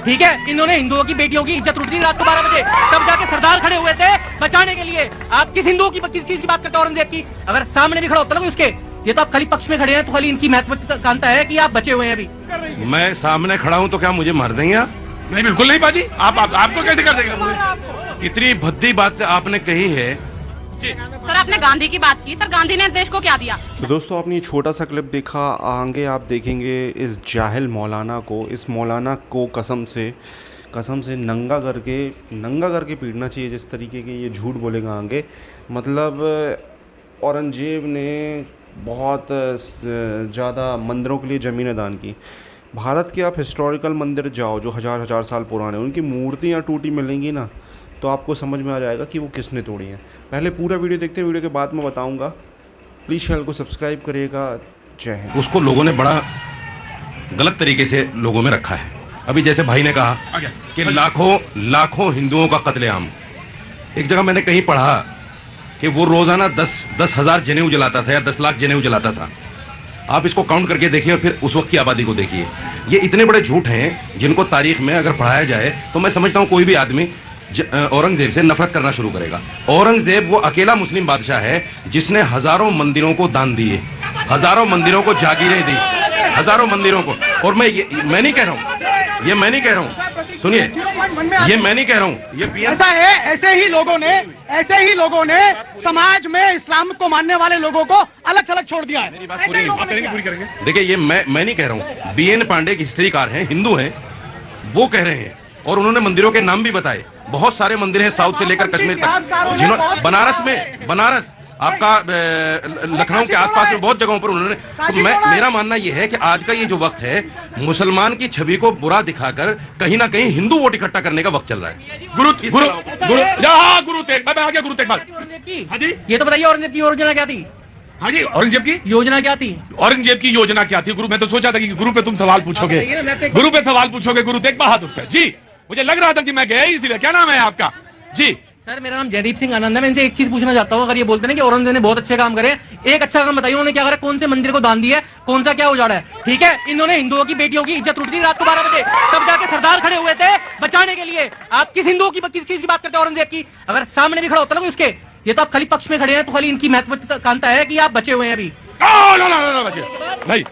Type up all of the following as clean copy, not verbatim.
ठीक है, इन्होंने हिंदुओं की बेटियों की इज्जत लूट दी रात को 12 बजे, तब जाके सरदार खड़े हुए थे बचाने के लिए। आप किस हिंदुओं की किस चीज की बात करते हैं? औरंगजेब की। अगर सामने भी खड़ा होता ना उसके, ये तो आप खाली पक्ष में खड़े हैं, तो खाली इनकी महत्वाकांक्षा है कि आप बचे हुए हैं अभी। मैं सामने खड़ा हूं तो क्या मुझे मार देंगे आप? नहीं, बिल्कुल नहीं बाजी। आपको कैसे कर देंगे? इतनी भद्दी बात आपने कही है। सर आपने गांधी की बात की, सर गांधी ने देश को क्या दिया? तो दोस्तों आपने ये छोटा सा क्लिप देखा, आगे आप देखेंगे इस जाहिल मौलाना को, इस मौलाना को कसम से नंगा करके पीटना चाहिए जिस तरीके के ये झूठ बोलेगा आगे। मतलब औरंगजेब ने बहुत ज़्यादा मंदिरों के लिए ज़मीनें दान की। भारत के आप हिस्टोरिकल मंदिर जाओ जो हज़ार साल पुराने, उनकी मूर्तियाँ टूटी मिलेंगी ना तो आपको समझ में आ जाएगा कि वो किसने तोड़ी हैं। पहले पूरा वीडियो देखते हैं, वीडियो के बाद मैं बताऊंगा। प्लीज़ चैनल को सब्सक्राइब करिएगा। जय हिंद। उसको लोगों ने बड़ा गलत तरीके से लोगों में रखा है। अभी जैसे भाई ने कहा कि लाखों हिंदुओं का कत्लेआम। एक जगह मैंने कहीं पढ़ा कि वो रोजाना 10,000 जनेऊ जलाता था या 10 लाख जनेऊ जलाता था। आप इसको काउंट करके देखिए और फिर उस वक्त की आबादी को देखिए। ये इतने बड़े झूठ हैं जिनको तारीख में अगर पढ़ाया जाए तो मैं समझता हूं कोई भी आदमी औरंगजेब से नफरत करना शुरू करेगा। औरंगजेब वो अकेला मुस्लिम बादशाह है जिसने हजारों मंदिरों को दान दिए, हजारों मंदिरों को जागीरें दी, हजारों मंदिरों को। और मैं नहीं कह रहा हूं, सुनिए, ये मैं नहीं कह रहा हूं, ये ऐसा है। ऐसे ही लोगों ने समाज में इस्लाम को मानने वाले लोगों को अलग थलग छोड़ दिया है। मेरी बात पूरी करेंगे। देखिए, ये मैं नहीं कह रहा हूं, BN पांडे एक हिस्ट्रीकार हैं, हिंदू हैं, वो कह रहे हैं। और उन्होंने मंदिरों के नाम भी बताए। बहुत सारे मंदिर हैं साउथ से लेकर कश्मीर तक, जिन्होंने बनारस आपका लखनऊ के आसपास में बहुत जगहों पर उन्होंने। तो मेरा मानना यह है कि आज का ये जो वक्त है, मुसलमान की छवि को बुरा दिखाकर कहीं ना कहीं हिंदू वोट इकट्ठा करने का वक्त चल रहा है। गुरु तेग बहादुर। हाँ जी, ये तो बताइए औरंगजेब की योजना क्या थी? हाँ जी, औरंगजेब की योजना क्या थी? औरंगजेब की योजना क्या थी? गुरु, मैं तो सोचा था कि गुरु पे तुम सवाल पूछोगे, गुरु तेग बहादुर पे। जी, मुझे लग रहा था कि मैं गया ही इसीलिए। क्या नाम है आपका? जी सर, मेरा नाम जयदीप सिंह आनंद है। मैं इनसे एक चीज पूछना चाहता हूँ। अगर ये बोलते हैं कि औरंगजेब ने बहुत अच्छे काम करे, एक अच्छा काम बताइए उन्होंने क्या करा? कौन से मंदिर को दान दिया है? कौन सा क्या उजाड़ा है? ठीक है, इन्होंने हिंदुओं की बेटियों की इज्जत लूट दी रात को 12 बजे, तब जाके सरदार खड़े हुए थे बचाने के लिए। आप किस हिंदुओं की किस चीज की बात करते हैं? औरंगजेब की। अगर सामने भी खड़ा होता ना उसके, ये तो आप खाली पक्ष में खड़े हैं, तो खाली इनकी महत्वाकांक्षा है कि आप बचे हुए हैं अभी। नहीं,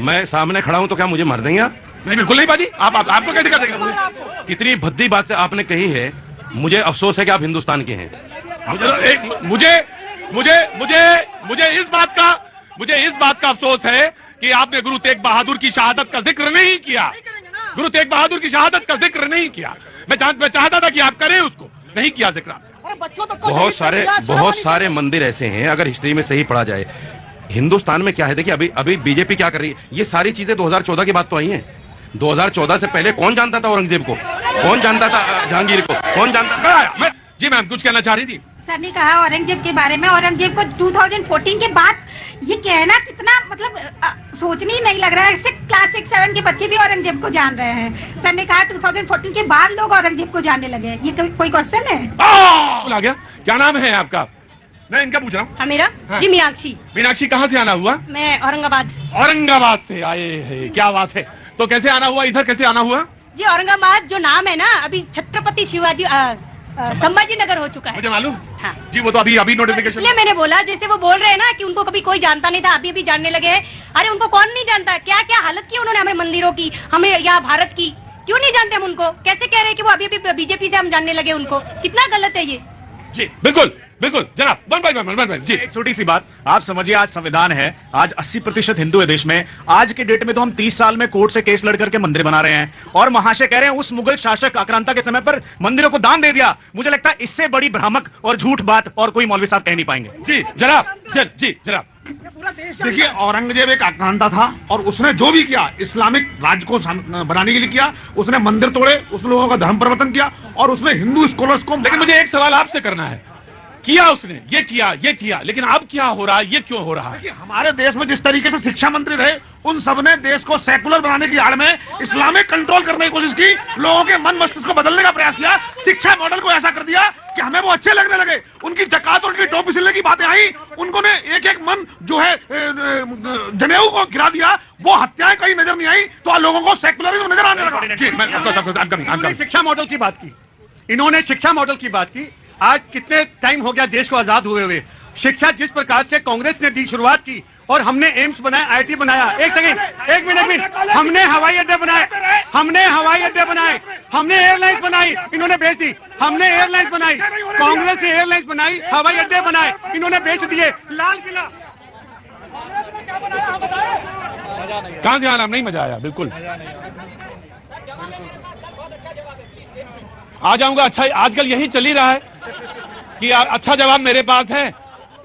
मैं सामने खड़ा हूं तो क्या मुझे मार देंगे आप? नहीं, बिल्कुल नहीं बाजी। आपको कैसे कर देंगे? इतनी भद्दी बात आपने कही है, मुझे अफसोस है कि आप हिंदुस्तान के हैं। मुझे इस बात का अफसोस है कि आपने गुरु तेग बहादुर की शहादत का जिक्र नहीं किया। गुरु तेग बहादुर की शहादत का जिक्र नहीं किया। मैं चाहता था कि आप करें, उसको नहीं किया जिक्र। बहुत सारे मंदिर ऐसे हैं, अगर हिस्ट्री में सही पढ़ा जाए। हिंदुस्तान में क्या है, देखिए अभी बीजेपी क्या कर रही है। ये सारी चीजें 2014 की बात तो आई हैं। 2014 से पहले कौन जानता था औरंगजेब को? कौन जानता था जहांगीर को? कौन जानता? जी मैम, कुछ कहना चाह रही थी? सर ने कहा औरंगजेब के बारे में, औरंगजेब को 2014 के बाद ये कहना कितना मतलब सोचने ही नहीं लग रहा है। क्लास 6-7 के बच्चे भी औरंगजेब को जान रहे हैं। सर ने कहा 2014 के बाद लोग औरंगजेब को जानने लगे। ये कोई क्वेश्चन है? आ गया। क्या नाम है आपका? मैं इनका पूछ रहा हूँ। मेरा जी मीनाक्षी। मीनाक्षी, कहाँ से आना हुआ? मैं औरंगाबाद से आए हैं। क्या बात है। तो कैसे आना हुआ इधर? कैसे आना हुआ? जी औरंगाबाद जो नाम है ना, अभी छत्रपति शिवाजी संभाजी नगर हो चुका है। मुझे मालूम। हाँ जी, वो तो अभी नोटिफिकेशन। इसलिए मैंने बोला, जैसे वो बोल रहे हैं ना कि उनको कभी कोई जानता नहीं था, अभी जानने लगे हैं। अरे उनको कौन नहीं जानता? क्या क्या हालत की उन्होंने हमें मंदिरों की, हमें यहाँ भारत की। क्यों नहीं जानते हम उनको? कैसे कह रहे हैं कि वो अभी बीजेपी से हम जानने लगे उनको? कितना गलत है ये। जी बिल्कुल जनाब। वन जी, एक छोटी सी बात आप समझिए। आज संविधान है, आज 80% हिंदू है देश में। आज के डेट में तो हम 30 साल में कोर्ट से केस लड़ करके मंदिर बना रहे हैं, और महाशय कह रहे हैं उस मुगल शासक आक्रांता के समय पर मंदिरों को दान दे दिया। मुझे लगता है इससे बड़ी भ्रामक और झूठ बात और कोई मौलवी साहब कह नहीं पाएंगे। जी जनाब। देखिए, औरंगजेब एक आक्रांता था और उसने जो भी किया इस्लामिक राज्य को बनाने के लिए किया। उसने मंदिर तोड़े, उस लोगों का धर्म परिवर्तन किया, और उसने हिंदू स्कॉलर्स को। लेकिन मुझे एक सवाल आपसे करना है, किया उसने, ये किया, लेकिन अब क्या हो रहा है? ये क्यों हो रहा है? हमारे देश में जिस तरीके से शिक्षा मंत्री रहे, उन सब ने देश को सेकुलर बनाने की आड़ में इस्लामिक कंट्रोल करने की कोशिश की, लोगों के मन मस्तिष्क को बदलने का प्रयास किया, शिक्षा मॉडल को ऐसा कर दिया कि हमें वो अच्छे लगने लगे। उनकी जकात और उनकी टोपी सिलने की बातें आई, उनको ने एक एक मन जो है जनेऊ को गिरा दिया, वो हत्याएं कहीं नजर नहीं आई, तो लोगों को सेकुलरिज्म नजर आने लगा। शिक्षा मॉडल की बात की, इन्होंने शिक्षा मॉडल की बात की। आज कितने टाइम हो गया देश को आजाद हुए हुए, शिक्षा जिस प्रकार से कांग्रेस ने दी शुरुआत की, और हमने एम्स बनाया, आईटी बनाया, एक सेकंड, एक मिनट, हमने हवाई अड्डे बनाए, हमने एयरलाइंस बनाई, इन्होंने बेच दी। हमने एयरलाइंस बनाई, कांग्रेस ने एयरलाइंस बनाई, हवाई अड्डे बनाए, इन्होंने बेच दिए। लाल किला कहां से आना, नहीं मजा आया बिल्कुल। आ जाऊंगा। अच्छा, आजकल यही चल ही रहा है कि अच्छा जवाब मेरे पास है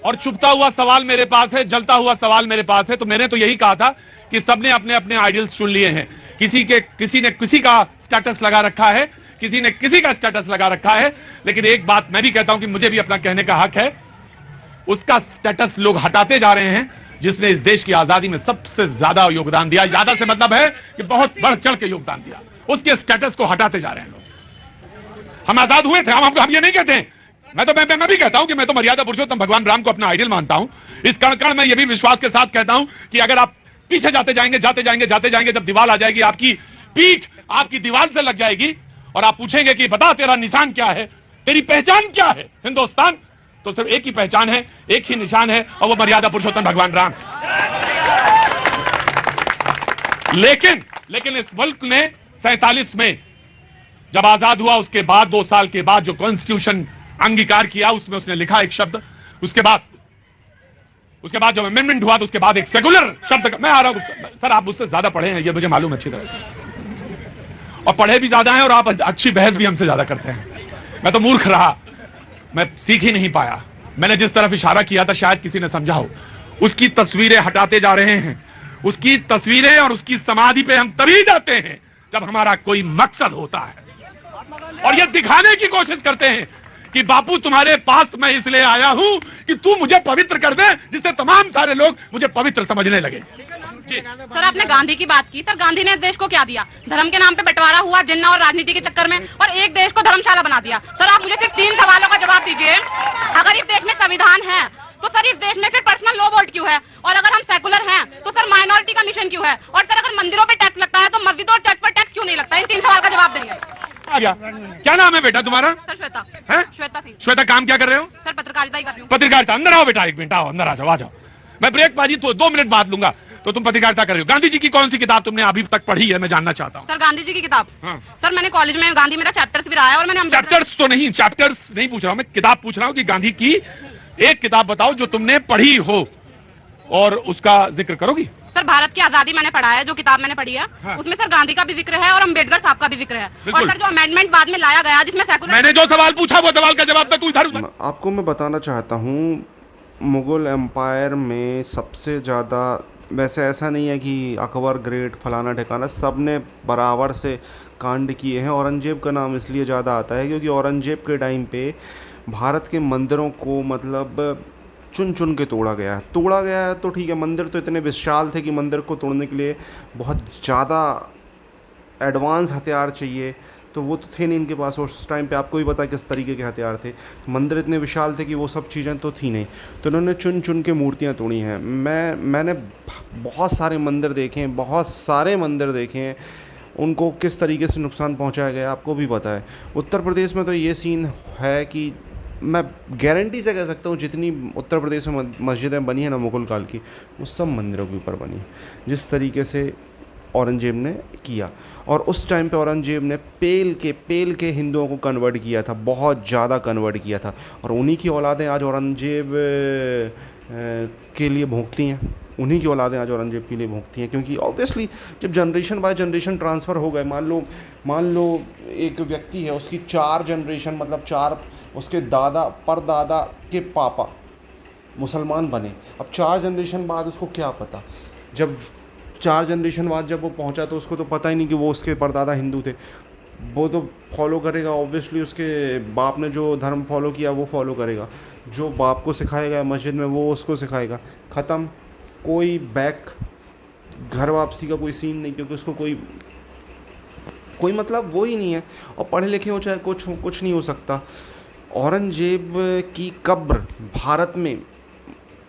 और चुपता हुआ सवाल मेरे पास है, जलता हुआ सवाल मेरे पास है। तो मैंने तो यही कहा था कि सबने अपने अपने आइडियल्स चुन लिए हैं। किसी ने किसी का स्टेटस लगा रखा है, किसी ने किसी का स्टेटस लगा रखा है, लेकिन एक बात मैं भी कहता हूं कि मुझे भी अपना कहने का हक है। उसका स्टेटस लोग हटाते जा रहे हैं जिसने इस देश की आजादी में सबसे ज्यादा योगदान दिया। ज्यादा से मतलब है कि बहुत बढ़ चढ़ के योगदान दिया, उसके स्टेटस को हटाते जा रहे हैं लोग। हम आजाद हुए थे, हम ये नहीं कहते हैं। मैं भी कहता हूं कि मैं तो मर्यादा पुरुषोत्तम भगवान राम को अपना आइडियल मानता हूं। इस कण कण में यह भी विश्वास के साथ कहता हूं कि अगर आप पीछे जाते जाएंगे, जब दीवार आ जाएगी, आपकी पीठ आपकी दीवार से लग जाएगी और आप पूछेंगे कि बता तेरा निशान क्या है, तेरी पहचान क्या है हिंदुस्तान, तो सिर्फ एक ही पहचान है, एक ही निशान है, और वो मर्यादा पुरुषोत्तम भगवान राम। लेकिन इस मुल्क ने 47 में जब आजाद हुआ, उसके बाद 2 साल के बाद जो कॉन्स्टिट्यूशन अंगीकार किया, उसमें उसने लिखा एक शब्द, उसके बाद जब अमेंडमेंट हुआ तो उसके बाद एक सेकुलर शब्द। मैं आ रहा हूं सर, आप मुझसे ज्यादा पढ़े हैं, ये मुझे मालूम अच्छी तरह से, और पढ़े भी ज्यादा हैं और आप अच्छी बहस भी हमसे ज्यादा करते हैं। मैं तो मूर्ख रहा, मैं सीख ही नहीं पाया। मैंने जिस तरफ इशारा किया था शायद किसी ने समझा हो। उसकी तस्वीरें हटाते जा रहे हैं, उसकी तस्वीरें और उसकी समाधि पे हम तभी जाते हैं जब हमारा कोई मकसद होता है, और ये दिखाने की कोशिश करते हैं कि बापू तुम्हारे पास मैं इसलिए आया हूं कि तू मुझे पवित्र कर दे, जिससे तमाम सारे लोग मुझे पवित्र समझने लगे। सर, आपने गांधी की बात की। सर, गांधी ने इस देश को क्या दिया? धर्म के नाम पे बंटवारा हुआ, जिन्ना और राजनीति के चक्कर में, और एक देश को धर्मशाला बना दिया। सर, आप मुझे सिर्फ 3 सवालों का जवाब दीजिए। अगर इस देश में संविधान है तो सर इस देश में फिर पर्सनल लॉ वोट क्यों है? और अगर हम सेकुलर हैं तो सर माइनॉरिटी का मिशन क्यों है? और सर अगर मंदिरों पे टैक्स लगता है तो मस्जिदों और चर्च पर टैक्स क्यों नहीं लगता? इन 3 सवाल का जवाब देंगे। आ गया। क्या नाम है बेटा तुम्हारा? सर श्वेता। है? श्वेता सिंह। श्वेता, काम क्या कर रहे हो? सर पत्रकारिता ही कर रही हूँ। पत्रकारिता। अंदर आओ बेटा, 1 मिनट आओ, अंदर आ जाओ। मैं ब्रेक बाजी तो 2 मिनट बाद लूंगा। तो तुम पत्रकारिता कर रहे हो। गांधी जी की कौन सी किताब तुमने अभी तक पढ़ी है, मैं जानना चाहता हूँ। सर गांधी जी की किताब? हाँ। सर मैंने कॉलेज में गांधी मेरा चैप्टर्स भी रहा है, और मैंने चैप्टर्स नहीं पूछ रहा हूँ मैं, किताब पूछ रहा हूँ कि गांधी की एक किताब बताओ जो तुमने पढ़ी हो और उसका जिक्र करोगी। सर भारत की आजादी मैंने पढ़ा है, जो किताब मैंने पढ़ी है। हाँ। उसमें सर गांधी का भी जिक्र है और अम्बेडकर साहब का भी जिक्र है। और सर जो अमेंडमेंट बाद में लाया गया जिसमें सेकुलर, मैंने जो सवाल पूछा वो सवाल का जवाब तो तू इधर उधर। आपको मैं बताना चाहता हूँ, मुग़ल एम्पायर में सबसे ज़्यादा, वैसे ऐसा नहीं है कि अकबर ग्रेट फलाना ठिकाना, सब ने बराबर से कांड किए हैं। औरंगजेब का नाम इसलिए ज़्यादा आता है क्योंकि औरंगजेब के टाइम पे भारत के मंदिरों को मतलब चुन चुन के तोड़ा गया है। तो ठीक है, मंदिर तो इतने विशाल थे कि मंदिर को तोड़ने के लिए बहुत ज़्यादा एडवांस हथियार चाहिए, तो वो तो थे नहीं इनके पास। उस टाइम पे आपको भी पता है किस तरीके के हथियार थे। तो मंदिर इतने विशाल थे कि वो सब चीज़ें तो थी नहीं, तो इन्होंने चुन चुन के मूर्तियाँ तोड़ी हैं। मैंने बहुत सारे मंदिर देखे हैं, उनको किस तरीके से नुकसान पहुंचाया गया आपको भी पता है। उत्तर प्रदेश में तो ये सीन है कि मैं गारंटी से कह सकता हूँ जितनी उत्तर प्रदेश में मस्जिदें बनी हैं ना मुग़ल काल की, वो सब मंदिरों के ऊपर बनी, जिस तरीके से औरंगजेब ने किया। और उस टाइम पे औरंगजेब ने पेल के हिंदुओं को कन्वर्ट किया था, बहुत ज़्यादा कन्वर्ट किया था, और उन्हीं की औलादें आज औरंगजेब के लिए भोंकती हैं। क्योंकि ऑब्वियसली जब जनरेशन बाय जनरेशन ट्रांसफ़र हो गए, मान लो एक व्यक्ति है, उसकी 4 जनरेशन मतलब 4 उसके दादा परदादा के पापा मुसलमान बने। अब 4 जनरेशन बाद उसको क्या पता, जब 4 जनरेशन बाद जब वो पहुंचा तो उसको तो पता ही नहीं कि वो उसके परदादा हिंदू थे। वो तो फॉलो करेगा ऑब्वियसली, उसके बाप ने जो धर्म फॉलो किया वो फॉलो करेगा, जो बाप को सिखाया गया मस्जिद में वो उसको सिखाएगा। ख़त्म, कोई बैक घर वापसी का कोई सीन नहीं, क्योंकि उसको कोई मतलब वो ही नहीं है। और पढ़े लिखे हो चाहे कुछ नहीं हो सकता। औरंगजेब की कब्र भारत में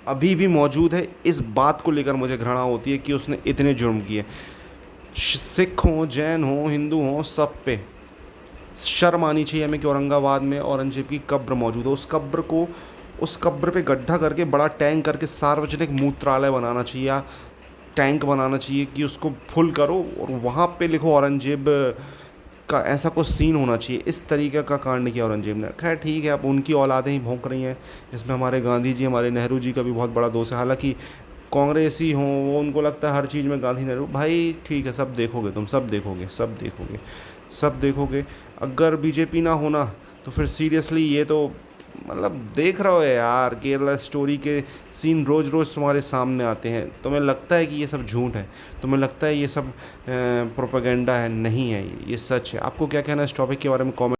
अभी भी मौजूद है, इस बात को लेकर मुझे घृणा होती है कि उसने इतने जुर्म किए। सिख हों, जैन हों, हिंदू हों, सब पे शर्म आनी चाहिए हमें कि औरंगाबाद में औरंगजेब की कब्र मौजूद है। उस कब्र पे गड्ढा करके बड़ा टैंक करके सार्वजनिक मूत्रालय बनाना चाहिए या टैंक बनाना चाहिए कि उसको फुल करो और वहाँ पे लिखो औरंगजेब का, ऐसा कुछ सीन होना चाहिए। इस तरीके का कांड किया औरंगजेब ने। खैर ठीक है, अब उनकी औलादें ही भौंक रही हैं, इसमें हमारे गांधी जी, हमारे नेहरू जी का भी बहुत बड़ा दोष है। हालांकि कांग्रेसी हों, वो उनको लगता है हर चीज़ में गांधी नेहरू, भाई ठीक है, सब देखोगे तुम, सब देखोगे। अगर बीजेपी ना होना तो फिर सीरियसली ये तो मतलब देख रहे हो यार, केरला स्टोरी के सीन रोज़ रोज़ तुम्हारे सामने आते हैं। तुम्हें लगता है कि ये सब झूठ है, तुम्हें लगता है ये सब प्रोपेगेंडा है, नहीं है, ये सच है। आपको क्या कहना है इस टॉपिक के बारे में कमेंट